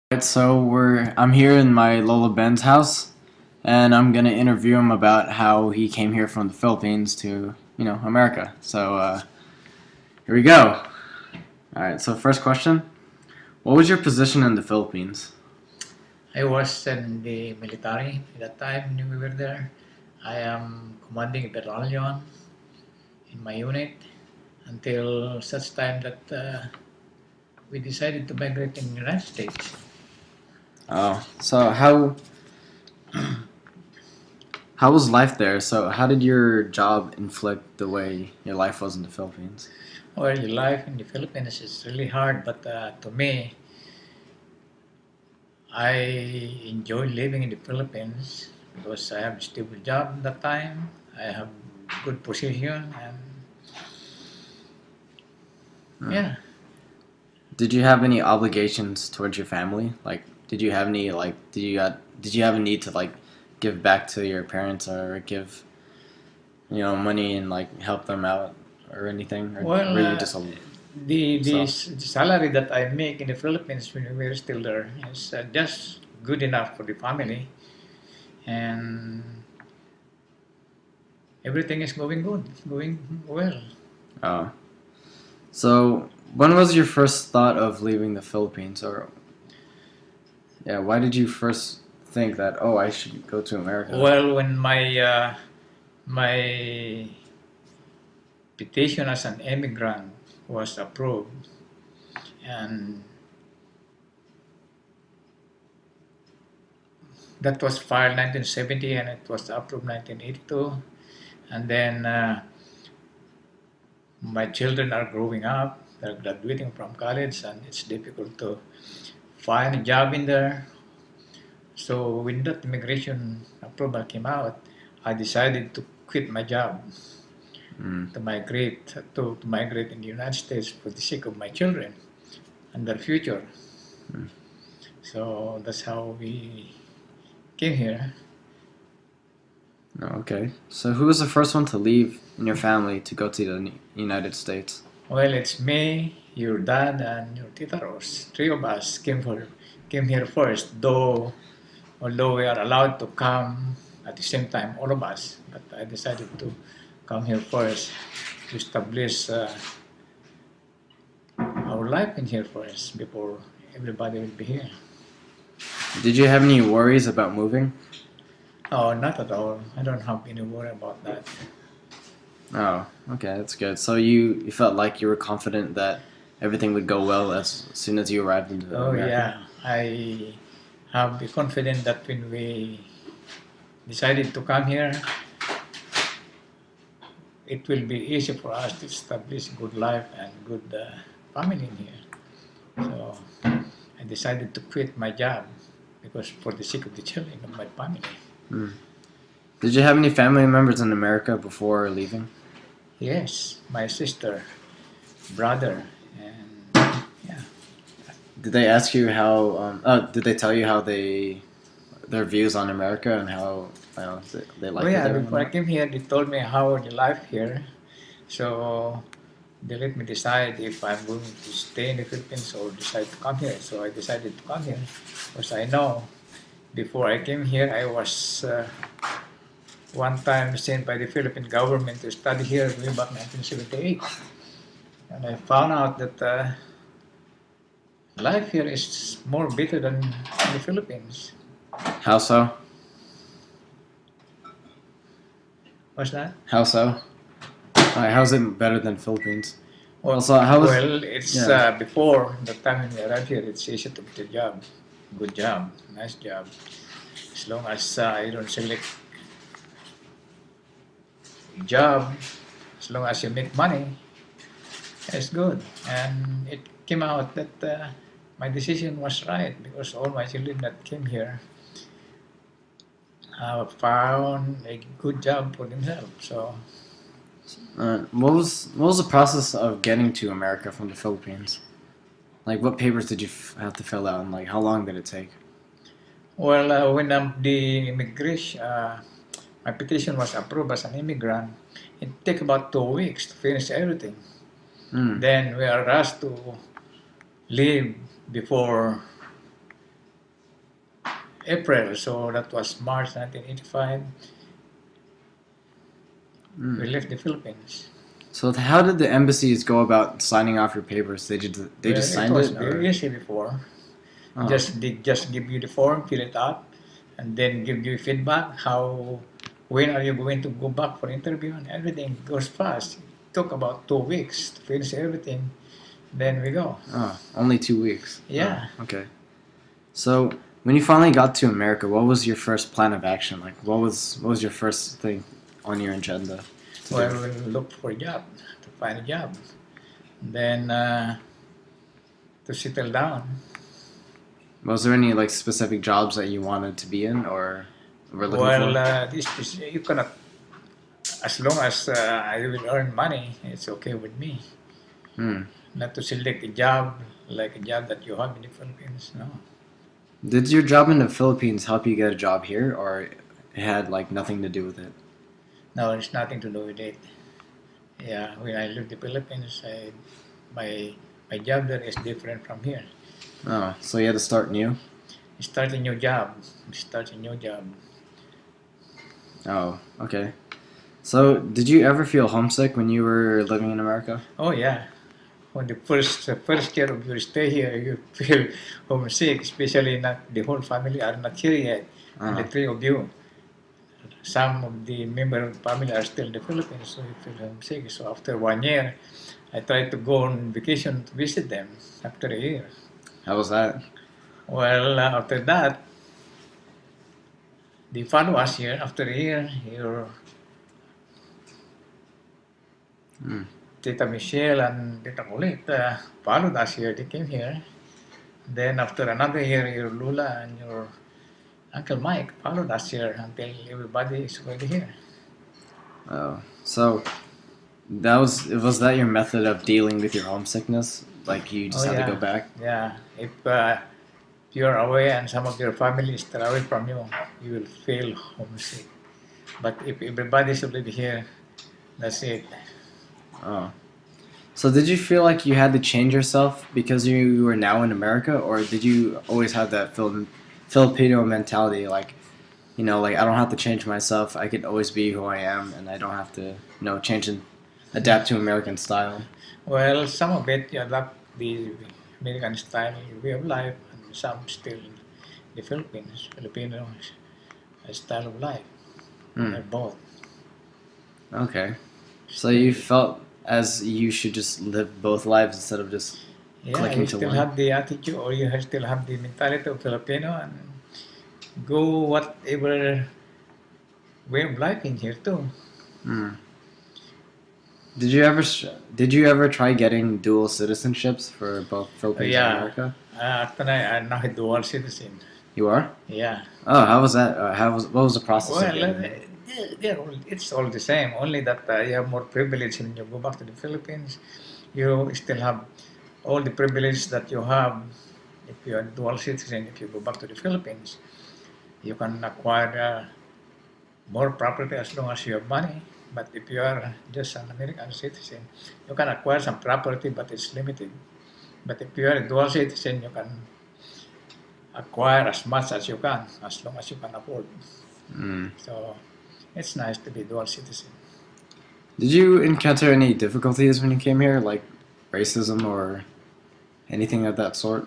Right, so I'm here in my Lola Ben's house, and I'm gonna interview him about how he came here from the Philippines to America. So here we go. All right. So first question: what was your position in the Philippines? I was in the military at that time when we were there. I am commanding a battalion in my unit until such time that we decided to migrate in the United States. Oh, so how was life there? So how did your job inflict the way your life was in the Philippines? Well, your life in the Philippines is really hard, but to me, I enjoy living in the Philippines because I have a stable job at that time. I have good position, and Hmm. yeah. Did you have any obligations towards your family? Like, did you have any did you have a need to give back to your parents or give money and help them out or anything, or Well, were you just a so? the salary that I make in the Philippines when we were still there is just good enough for the family, and everything is going good. It's going well. Oh, so when was your first thought of leaving the Philippines, or yeah, why did you first think that I should go to America? Well, when my petition as an immigrant was approved, and that was filed 1970, and it was approved 1982, and then my children are growing up. They're graduating from college, and it's difficult to find a job in there. So when that immigration approval came out, I decided to quit my job Mm. to migrate in the United States for the sake of my children and their future. Mm. So that's how we came here. Oh, okay. So who was the first one to leave in your family to go to the United States? Well, it's me, your dad, and your tita Rose. Three of us came here first, though although we are allowed to come at the same time, all of us. But I decided to come here first to establish our life in here first before everybody will be here. Did you have any worries about moving? Oh, not at all. I don't have any worry about that. Oh, okay, that's good. So you felt like you were confident that everything would go well as soon as you arrived into Oh America? yeah, I have the confidence that when we decided to come here, it will be easy for us to establish good life and good family in here. So I decided to quit my job because for the sake of the children of my family. Hmm. Did you have any family members in America before leaving? Yes, my sister, brother, and yeah. Did they ask you how? Did they tell you how their views on America and how they Oh liked it yeah, there or before I not? came here, they told me how the life here. So they let me decide if I'm going to stay in the Philippines or decide to come here. So I decided to come here because I know before I came here, I was one time sent by the Philippine government to study here way back 1978. And I found out that life here is more better than in the Philippines. How so? What's that? How so? How's it better than Philippines? Well, Also, how was well, it's yeah? before the time when we arrived here, it's easy to get a job. Good job, nice job. As long as you don't select a job, as long as you make money, it's good. And it came out that my decision was right because all my children that came here found a good job for themselves. So, what was the process of getting to America from the Philippines? Like, what papers did you have to fill out, and how long did it take? well, when the immigration, my petition was approved as an immigrant, it took about 2 weeks to finish everything. Hmm. Then we are asked to leave before April, so that was March 1985. Mm. We left the Philippines. So how did the embassies go about signing off your papers? They just Well, it signed was it, very or easy before. oh They just give you the form, fill it out, and then give you feedback. When are you going to go back for interview, and everything goes fast. It took about 2 weeks to finish everything. Then we go. only 2 weeks? Oh, Yeah. okay. So when you finally got to America, what was your first plan of action? Like what was your first thing on your agenda to do? Well, we look for a job, to find a job. Then to settle down. Was there any like specific jobs that you wanted to be in or were looking Well, for? this you cannot. As long as I will earn money, it's okay with me. Hmm. Not to select a job like a job that you have in the Philippines. No, Did your job in the Philippines help you get a job here, or it had like nothing to do with it? no, it's nothing to do with it. Yeah, when I left the Philippines, my my job there is different from here. Oh, so you had to start new? Start a new job. Start a new job. Oh, okay. So did you ever feel homesick when you were living in America? Oh yeah. When the first year of your stay here, you feel homesick, especially not the whole family are not here yet. The Uh, three of you. Some of the members of the family are still in the Philippines, so you feel homesick. So after 1 year, I tried to go on vacation to visit them after a year. how was that? Well, after that, they follow us here. After a year, your Hmm. Tita Michelle and Tita Colette followed us here. They came here. Then after another year, your Lula and your Uncle Mike followed us here until everybody is already here. Oh, so was that your method of dealing with your homesickness? Like you Oh just had to go yeah, back? yeah. If you're away and some of your family is still away from you, you will feel homesick. But if everybody is already here, that's it. Oh. So did you feel like you had to change yourself because you were now in America, or did you always have that Filipino mentality, like, like I don't have to change myself, I could always be who I am, and I don't have to, change and adapt to American style? Well, some of it you adapt the American style way of life, and some still the Filipino style of life. Hmm. They're both. Okay. So you Still, felt as you should just live both lives instead of just yeah, clicking you to still one? have the attitude, or still have the mentality of Filipino, and go whatever way of life in here too. Hmm. Did you ever try getting dual citizenships for both Philippines and Yeah, America? actually, I'm now a dual citizen. You are? Yeah. Oh, how was that? What was the process of Well, getting that? it's all the same. Only that you have more privilege when you go back to the Philippines. You still have all the privilege that you have if you are dual citizen. If you go back to the Philippines, you can acquire more property as long as you have money. But if you are just an American citizen, you can acquire some property, but it's limited. But if you are a dual citizen, you can acquire as much as you can, as long as you can afford. Hmm. So it's nice to be dual citizen. Did you encounter any difficulties when you came here, like racism or anything of that sort?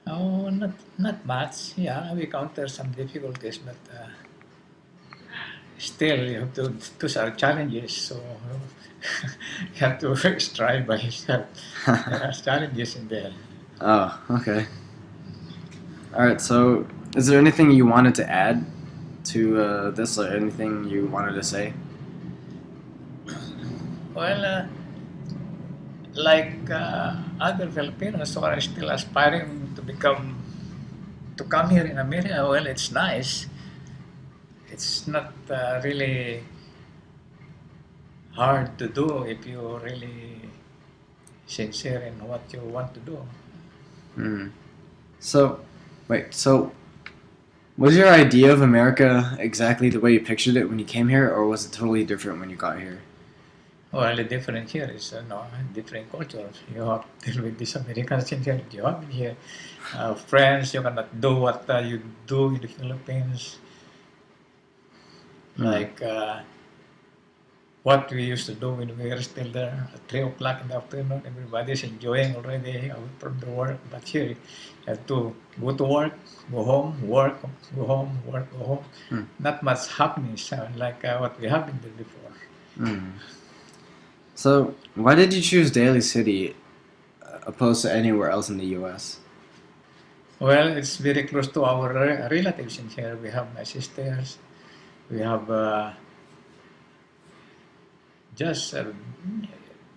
Oh, not much. Yeah, we encounter some difficulties, but still you have to. Those are challenges, so you have to strive by yourself. There are challenges in there. Oh, okay. All right. So, is there anything you wanted to add to this, or anything you wanted to say? Well, like other Filipinos who are still aspiring to come here in America, well, it's nice. It's not really hard to do if you really sincere in what you want to do. Hmm. So, wait. So, was your idea of America exactly the way you pictured it when you came here, or was it totally different when you got here? Well, the different here is different cultures. You have to deal with these Americans in here. You have in here friends. You cannot do what you do in the Philippines. Mm. Like what we used to do when we were still there at 3 o'clock in the afternoon. Everybody's enjoying already out from the work. But here, you have to go to work, go home, work, go home, work, go home. Mm. Not much happening like what we have been there before. Mm. So, why did you choose Daly City opposed to anywhere else in the U.S.? Well, it's very close to our relatives in here. We have my sisters. We have just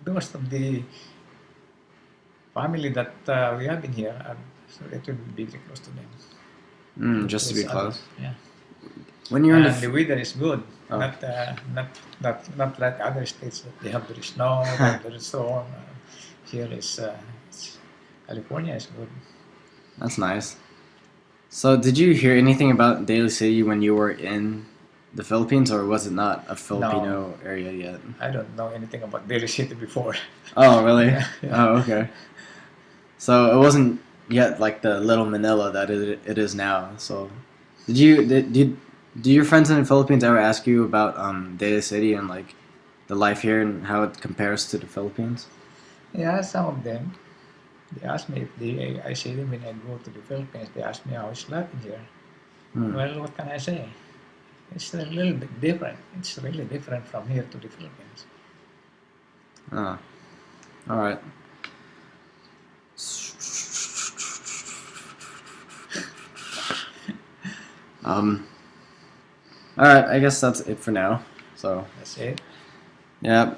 most of the family that we have in here. So it will be very close to them. To Just to be each other. close. Yeah. When you're in the And the weather is good. oh. Not like other states that they have the snow, they have the storm. Here is California is good. That's nice. So, did you hear anything about Daly City when you were in the Philippines, or was it not a No, Filipino area yet? I don't know anything about Daly City before. Oh, really? Yeah, yeah. Oh, okay. So it wasn't yet like the little Manila that it is now. So, did your friends in the Philippines ever ask you about Daly City and like the life here and how it compares to the Philippines? Yeah, some of them. They ask me if I see them when I go to the Philippines. They ask me how it's like in here. Hmm. Well, what can I say? It's a little bit different. It's really different from here to the Philippines. Ah, all right. Um. All right. I guess that's it for now. So That's it. yeah.